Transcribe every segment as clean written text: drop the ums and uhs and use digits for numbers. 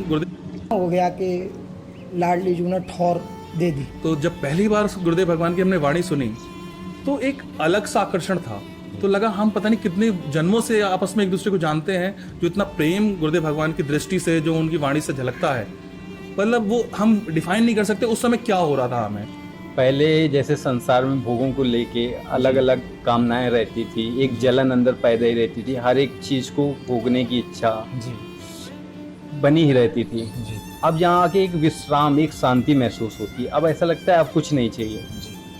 गुरुदेव हो गया कि लाडली जी ने ठौर दे दी। तो जब पहली बार गुरुदेव भगवान की हमने वाणी सुनी तो एक अलग सा आकर्षण था। तो लगा हम पता नहीं कितने जन्मों से आपस में एक दूसरे को जानते हैं, जो इतना प्रेम गुरुदेव भगवान की दृष्टि से, जो उनकी वाणी से झलकता है, मतलब वो हम डिफाइन नहीं कर सकते उस समय क्या हो रहा था हमें। पहले जैसे संसार में भोगों को लेके अलग अलग कामनाएं रहती थी, एक जलन अंदर पैदा ही रहती थी, हर एक चीज को भोगने की इच्छा बनी ही रहती थी। अब यहाँ आके एक विश्राम, एक शांति महसूस होती है। अब ऐसा लगता है अब कुछ नहीं चाहिए।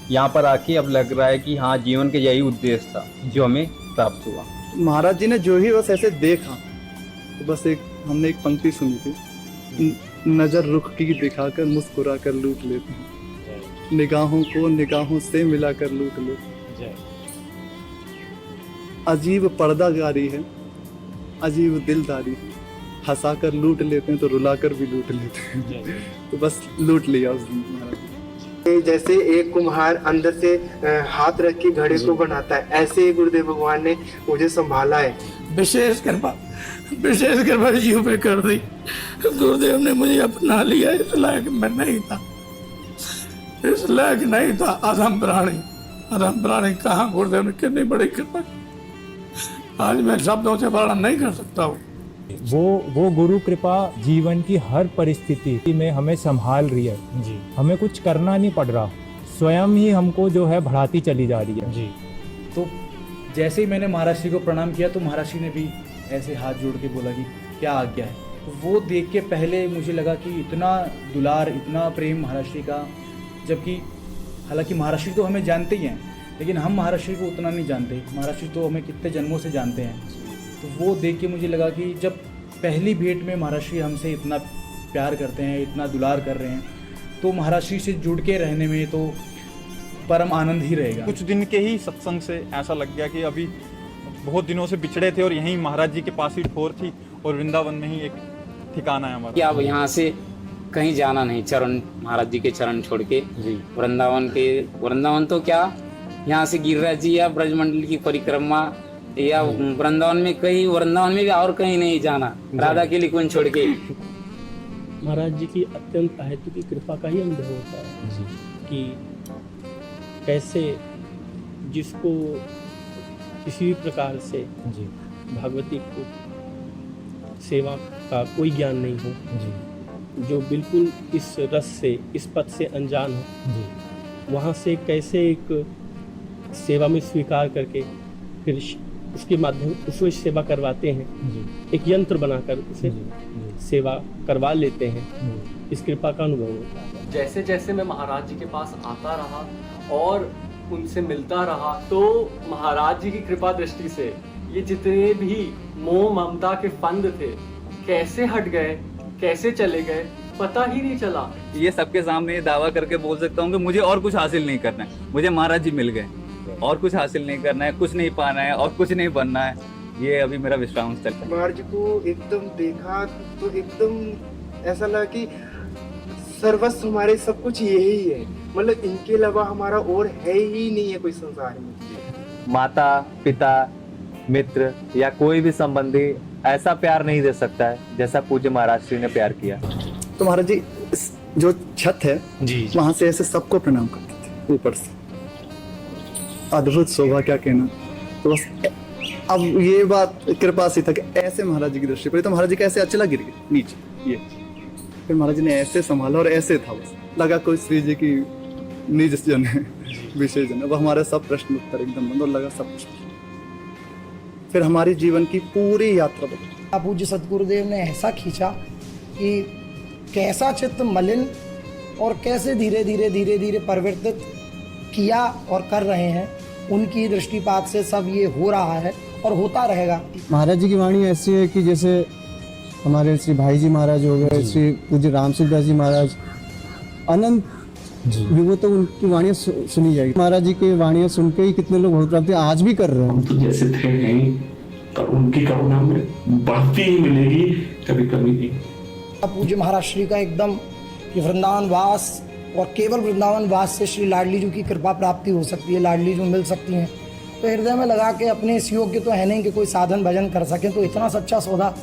यहाँ पर आके अब लग रहा है कि हाँ, जीवन का यही उद्देश्य था जो हमें प्राप्त हुआ। महाराज जी ने जो ही बस ऐसे देखा तो बस हमने एक पंक्ति सुनी थी, नजर रुख की दिखाकर मुस्कुरा कर लूट लेते हैं, निगाहों को निगाहों से मिलाकर लूट लेते हैं। अजीब पर्दागारी है, अजीब दिलदारी है, हंसाकर लूट लेते हैं तो रुलाकर भी लूट लेते हैं। तो बस लूट लिया उस दिन महाराज जी। जैसे एक कुम्हार अंदर से हाथ रख के घड़े को बनाता है, ऐसे ही गुरुदेव भगवान ने मुझे संभाला है। विशेष कृपा जीव पे कर दी। गुरुदेव ने मुझे अपना लिया, इस लायक मैं नहीं था, इस लायक नहीं था। अधम प्राणी कहाँ, गुरुदेव ने कितनी बड़ी कृपा। आज मैं शब्दों से वर्णन नहीं कर सकता हूँ। वो गुरु कृपा जीवन की हर परिस्थिति में हमें संभाल रही है जी। हमें कुछ करना नहीं पड़ रहा, स्वयं ही हमको जो है बढ़ाती चली जा रही है जी। तो जैसे ही मैंने महाराज जी को प्रणाम किया तो महाराज जी ने भी ऐसे हाथ जोड़ के बोला कि क्या आज्ञा है। तो वो देख के पहले मुझे लगा कि इतना दुलार, इतना प्रेम महाराज जी का, जबकि हालांकि महाराज जी तो हमें जानते ही हैं, लेकिन हम महाराज जी को उतना नहीं जानते। महाराज जी तो हमें कितने जन्मों से जानते हैं। तो वो देख के मुझे लगा कि जब पहली भेंट में महाराज जी हमसे इतना प्यार करते हैं, इतना दुलार कर रहे हैं, तो महाराज जी से जुड़ के रहने में तो परम आनंद ही रहेगा। कुछ दिन के ही सत्संग से ऐसा लग गया कि अभी बहुत दिनों से बिछड़े थे और यहीं महाराज जी के पास ही ठोर थी और वृंदावन में ही एक ठिकाना है हमारा। अब यहाँ से कहीं जाना नहीं, चरण महाराज जी के चरण छोड़ के वृंदावन तो क्या, यहाँ से गिरिराज जी या ब्रजमंडल की परिक्रमा या वृंदावन में भी और कहीं नहीं जाना, राधा के लिए कुंज छोड़ के। महाराज जी की अत्यंत अहेतु की कृपा का ही अनुभव होता है कि कैसे जिसको किसी भी प्रकार से भगवती को सेवा का कोई ज्ञान नहीं हो, जो बिल्कुल इस रस से, इस पथ से अनजान हो, वहाँ से कैसे एक सेवा में स्वीकार करके फिर उसके माध्यम उसको सेवा करवाते हैं, एक यंत्र बनाकर उसे सेवा करवा लेते हैं। इस कृपा का अनुभव होता है। जैसे जैसे मैं महाराज जी के पास आता रहा और उनसे मिलता रहा, तो महाराज जी की कृपा दृष्टि से ये जितने भी मोह ममता के फंद थे कैसे हट गए, कैसे चले गए, पता ही नहीं चला। ये सबके सामने दावा करके बोल सकता हूँ कि मुझे और कुछ हासिल नहीं करना है, मुझे महाराज जी मिल गए, और कुछ हासिल नहीं करना है, कुछ नहीं पाना है और कुछ नहीं बनना है। ये अभी मेरा विश्राम स्थल है। महाराज जी को एकदम देखा तो एकदम ऐसा लगा कि सर्वस्व हमारे सब कुछ यही है, मतलब इनके अलावा हमारा और है ही नहीं है कोई संसार में। माता पिता मित्र या कोई भी संबंधी ऐसा प्यार नहीं दे सकता है जैसा पूज्य महाराज जी ने प्यार किया। तो महाराज जी जो छत है वहां से ऐसे सबको प्रणाम करते थे ऊपर से, अद्भुत शोभा, क्या कहना। तो बस अब ये बात कृपा से था कि ऐसे महाराज जी की दृष्टि पड़ी तो महाराज जी का ऐसे अचला गिर गया नीचे, ये फिर महाराज जी ने ऐसे संभाला और ऐसे था, बस लगा कोई श्री जी की निज जन है, विशेष जन है। अब हमारे सब प्रश्न उत्तर एकदम बंद और लगा सब कुछ। फिर हमारी जीवन की पूरी यात्रा बदली। पूज्य सतगुरुदेव ने ऐसा खींचा कि कैसा चित्त मलिन और कैसे धीरे धीरे परिवर्तित किया और कर रहे हैं। उनकी दृष्टिपात से सब ये हो रहा है और होता रहेगा। महाराज जी की वाणी ऐसी है कि जैसे हमारे श्री भाई जी महाराज हो गए, श्री पूज्य रामसिंह जी महाराज, अनंत वो तो उनकी वाणियाँ सुनी जाएगी। महाराज जी की वाणियाँ सुन के ही कितने लोग बहुत प्राप्ति आज भी कर रहे हैं। तो जैसे थे नहीं, तो उनकी करुणा में बढ़ती ही मिलेगी, कभी कमी नहीं। पूज्य महाराज श्री का एकदम वृंदावन वास और केवल वृंदावन वास से श्री लाडली जी की कृपा प्राप्ति हो सकती है, लाडली जी मिल सकती हैं। तो हृदय में लगा के अपने इस योग्य तो है नहीं कि कोई साधन भजन कर सकें, तो इतना सच्चा सौदा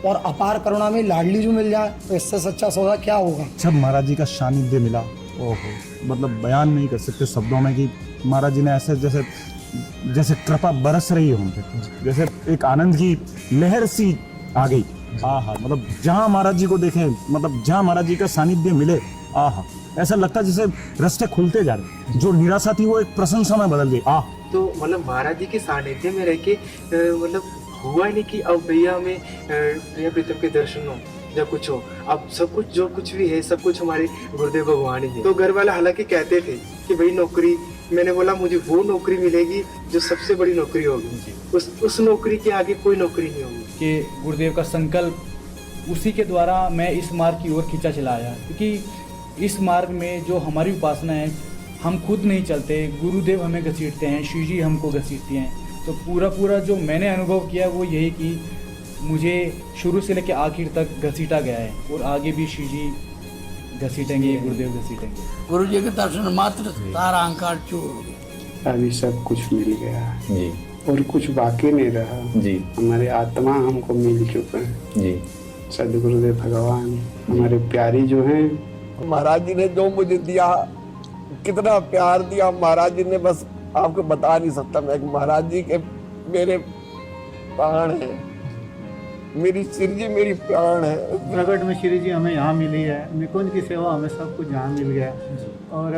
और अपार करुणा में लाडली जो मिल जाए तो इससे सच्चा सौदा क्या होगा। जब महाराज जी का सानिध्य मिला, ओहो, मतलब बयान नहीं कर सकते शब्दों में कि महाराज जी ने ऐसे जैसे जैसे कृपा बरस रही है उन पे, जैसे एक आनंद की लहर सी आ गई। आहा, मतलब जहाँ महाराज जी को देखें, मतलब जहाँ महाराज जी का सानिध्य मिले, आहा, ऐसा लगता है जैसे रास्ते खुलते जा रहे, जो निराशा थी वो एक प्रशंसा में बदल गई। तो मतलब महाराज जी के सानिध्य में रह के मतलब हुआ नहीं कि अब भैया हमें प्रिय प्रीतम के दर्शन हो या कुछ हो, अब सब कुछ जो कुछ भी है सब कुछ हमारे गुरुदेव भगवान ही है। तो घर वाले हालांकि कहते थे कि भाई नौकरी, मैंने बोला मुझे वो नौकरी मिलेगी जो सबसे बड़ी नौकरी होगी, उस नौकरी के आगे कोई नौकरी नहीं होगी। कि गुरुदेव का संकल्प उसी के द्वारा मैं इस मार्ग की ओर खींचा चला आया, क्योंकि इस मार्ग में जो हमारी उपासना है हम खुद नहीं चलते, गुरुदेव हमें घसीटते हैं, शिव जी हमको घसीटती हैं। तो पूरा जो मैंने अनुभव किया वो यही कि मुझे शुरू से लेकर आखिर तक घसीटा गया है और आगे भी शिव जी घसीटेंगे, गुरुदेव घसीटेंगे। गुरु जी के दर्शन मात्र सारा अहंकार चूर हो गया। अभी सब कुछ मिल गया जी, और कुछ बाकी नहीं रहा जी, हमारे आत्मा हमको मिल चुका है जी। सदगुरुदेव भगवान हमारे प्यारी जो हैं। महाराज जी ने जो मुझे दिया, कितना प्यार दिया महाराज जी ने, बस आपको बता नहीं सकता मैं। महाराज जी के मेरे प्राण है, मेरी श्री जी मेरी प्राण है। प्रकट में श्री जी हमें यहाँ मिली है, निकुंज की सेवा हमें सब कुछ यहाँ मिल गया, और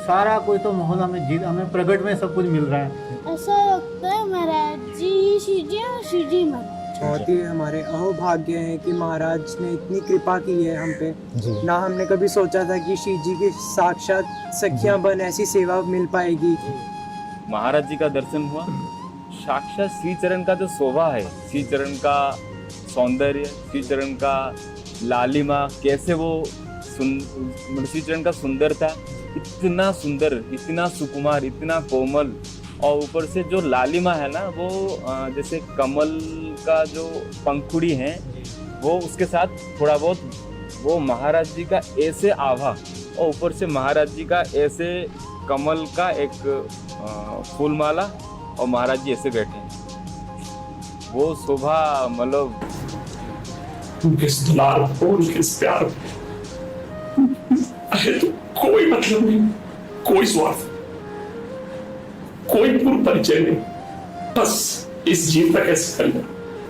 सारा कोई तो माहौल हमें प्रकट में सब कुछ मिल रहा है। ऐसा लगता है महाराज जी शिव जी और शिव जी महाराज। बहुत ही हमारे अहोभाग्य है कि महाराज ने इतनी कृपा की है हम पे। ना हमने कभी सोचा था कि शिव जी की साक्षात सखियां बन ऐसी सेवा मिल पाएगी। महाराज जी का दर्शन हुआ, साक्षात श्री चरण का जो शोभा है, श्री चरण का सौंदर्य, श्री चरण का लालिमा, कैसे वो श्री चरण का सुंदरता, इतना सुंदर, इतना सुकुमार, इतना कोमल, और ऊपर से जो लालिमा है ना वो जैसे कमल का जो पंखुड़ी है वो उसके साथ थोड़ा बहुत वो महाराज जी का ऐसे आभा, और ऊपर से महाराज जी का ऐसे कमल का एक फूल माला, और महाराज जी ऐसे बैठे हैं, वो शोभा मतलब किस दुलार और किस प्यार तो कोई मतलब नहीं, कोई स्वार्थ, कोई पूर्व परिचय नहीं, बस इस जीव तक कैसे कर लिया।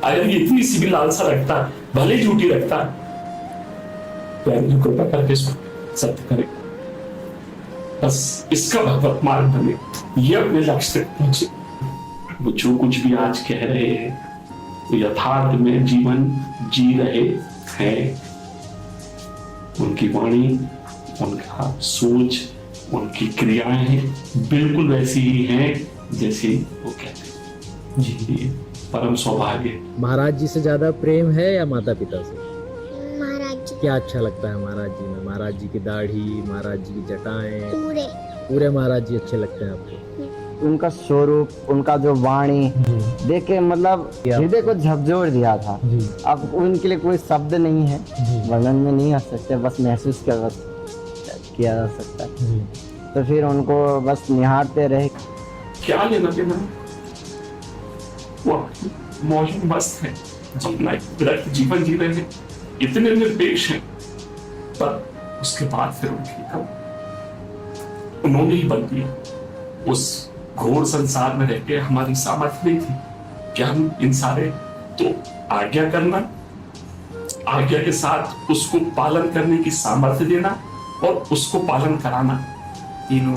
अगर ये इतनी सी भी लालसा रखता, भले झूठी रखता, तो कृपा करके इसको सत्य करे, बस इसका भगवत मार्ग बने, ये अपने लक्ष्य तक पहुंचे। वो जो कुछ भी आज कह रहे हैं वो यथार्थ में जीवन जी रहे हैं। उनकी वाणी, उनका सोच, उनकी क्रियाएं बिल्कुल वैसी ही हैं जैसी वो कहते हैं। जी, परम सौभाग्य। महाराज जी से ज्यादा प्रेम है या माता पिता से? महाराज जी। क्या अच्छा लगता है महाराज जी में? महाराज जी की दाढ़ी, महाराज जी की जटाएं, पूरे महाराज जी अच्छे लगते हैं आपको? उनका स्वरूप, उनका जो वाणी देख के मतलब हृदय को झकझोर दिया था। अब उनके लिए कोई शब्द नहीं है, वर्णन में नहीं आ सकते, बस महसूस किया जा सकता है। तो फिर उनको बस निहारते रहे। क्या लेना देना, वो मौज मस्त है, अपना एक जीवन जी रहे हैं, इतने निरपेक्ष हैं, पर उसके बाद फिर उन्होंने ही बल दिया। उस घोर संसार में रहकर हमारी सामर्थ्य नहीं थी कि हम इन सारे, तो आज्ञा करना, आज्ञा के साथ उसको पालन करने की सामर्थ्य देना और उसको पालन कराना, तीनों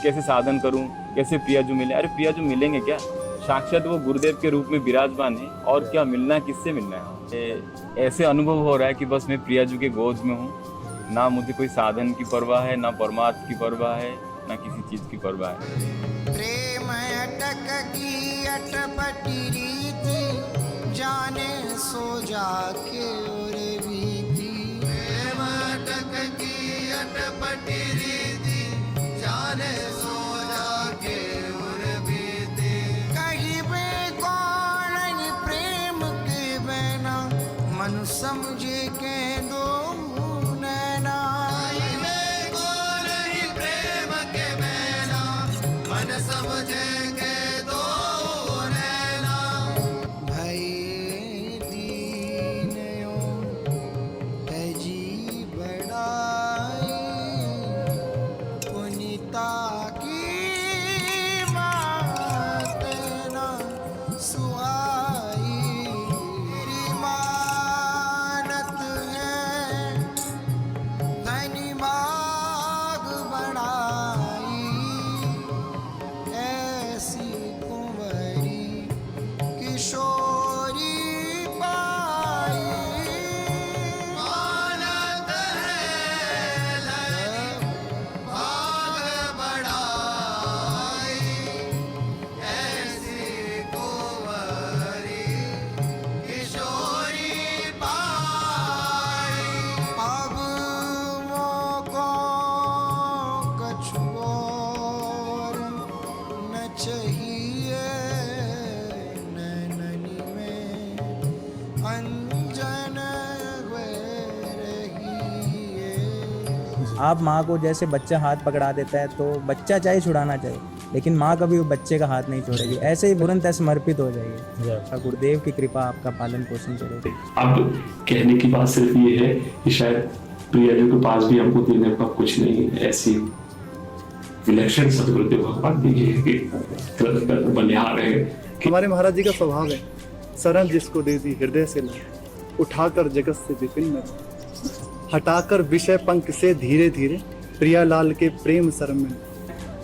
कैसे साधन करूं, कैसे प्रियाजू मिले? अरे प्रियाजू मिलेंगे क्या? साक्षात वो गुरुदेव के रूप में विराजमान है, और क्या मिलना, किससे मिलना है? ऐसे अनुभव हो रहा है कि बस मैं प्रियाजू के गोद में हूँ, ना मुझे कोई साधन की परवाह है, ना परमार्थ की परवाह है, ना किसी चीज की परवाह है। प्रेम अटक की अटपटी रीति, जाने सो जाके और बीती। प्रेम अटक की अटपटी रीति, जाने सो जाके और बीती। कहीं बे कौन प्रेम के बहना, मन समझे के दो नैना। समझेंगे दो नैना, भाई आप माँ को जैसे बच्चा हाथ पकड़ा देता है तो बच्चा चाहे छुड़ाना चाहे, लेकिन माँ कभी वो बच्चे का हाथ नहीं छोड़ेगी, ऐसे ही तुरंत समर्पित हो जाएगी। गुरुदेव की कृपा आपका पालन पोषण करेगी। अब कहने की बात सिर्फ ये है कि शायद प्रिया जी के पास भी हमको देने का कुछ नहीं है, ऐसी विलक्षण सदगुरुदेव भगवान दीजिए बलिहार है। हमारे महाराज जी का स्वभाव है, शरण जिसको दे दी हृदय से ला, उठाकर जगत से विपिन, हटाकर विषय पंख से धीरे धीरे, प्रियालाल के प्रेम शरण में।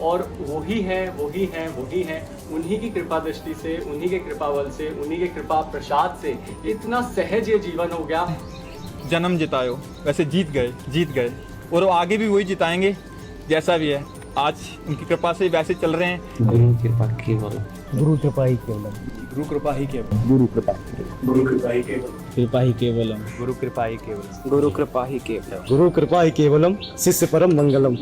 और वही है उन्हीं की कृपा दृष्टि से, उन्हीं के कृपा बल से, उन्हीं के कृपा प्रसाद से इतना सहज ये जीवन हो गया। जन्म जितायो, वैसे जीत गए और वो आगे भी वही जिताएंगे जैसा भी है। आज उनकी कृपा से वैसे चल रहे हैं। गुरु कृपा केवल, गुरु कृपा ही केवलम, गुरु कृपा ही केवल, गुरु कृपा गुरु कृपा ही केवल, कृपा ही केवलम, गुरु कृपा ही केवल, गुरु कृपा ही केवलम, गुरु कृपा ही केवलम, शिष्य परम मंगलम।